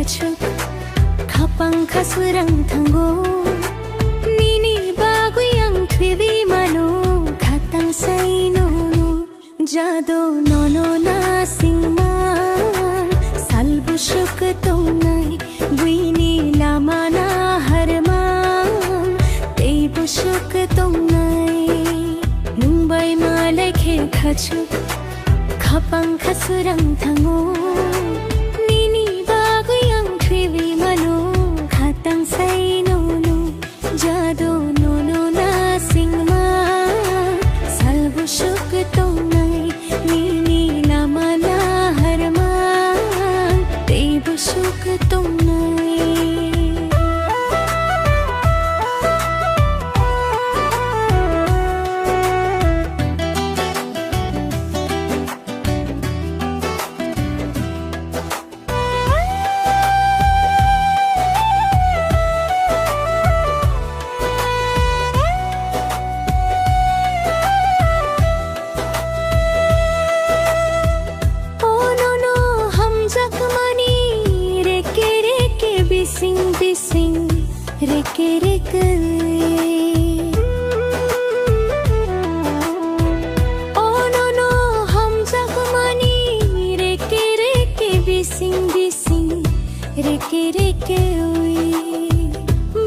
kachuk khapang khasurang thango nini bagu yang thwivi mano khatang saino jado nono na singma salbu shuk tongai buini lama na harma teibu shuk tongai nungbai malai khe khachuk khapang khasurang thango nini bagu yang thwivi mano khatang saino jado nono na singma salbu shuk tongai nini lama na harma teibu shuk tongai reke reke oh no no hum jagmani reke reke bising bising reke reke oi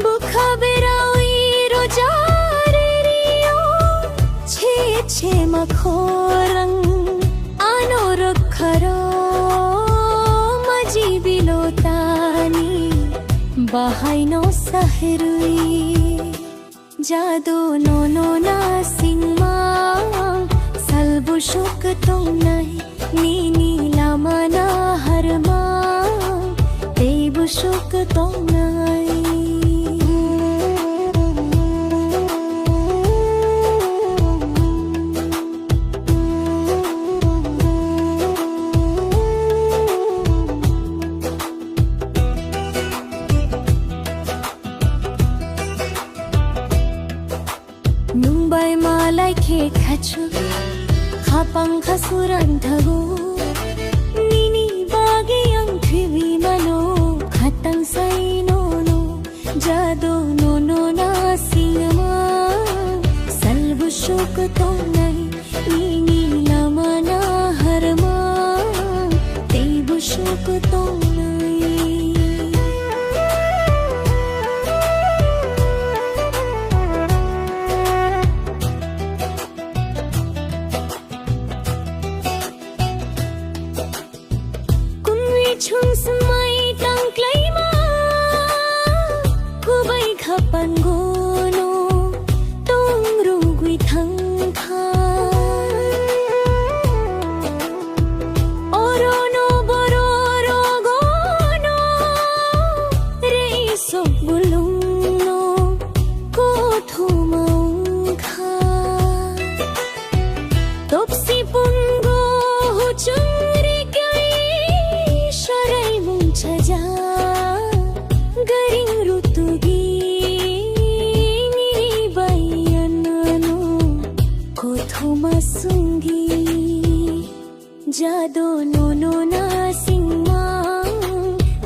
bukha berai rojare rio che che makhorang ano rakharo maji bilotani bahaino sahrui jado nono na singma salbu shuk tongai nini lama na harma teibu shuk tongai nungbai malai khe khachuk khapang khasuran thago nini bagi yang thwivi mano khatang saino jado nono na singma salbu shuk tongai nini lama na harma teibu shuk tongai chung smai tang klaima kubai khapan gono tong rugui thang kha orono bororo gono re sok bulung no ko thumang kha topsi pungo chung ja garing rutugi niri bayanano kothoma sungi jado nono na singma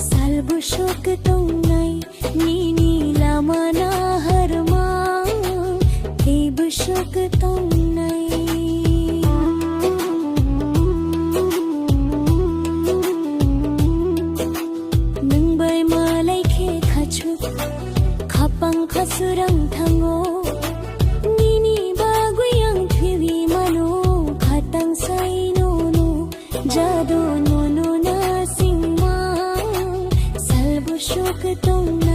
salbu shuk tongai nini lama na harma teibu shuk tongai khapang khasurang thango nini bagu yang thwivi mano khatang saino jado nono na singma salbu shuk tongai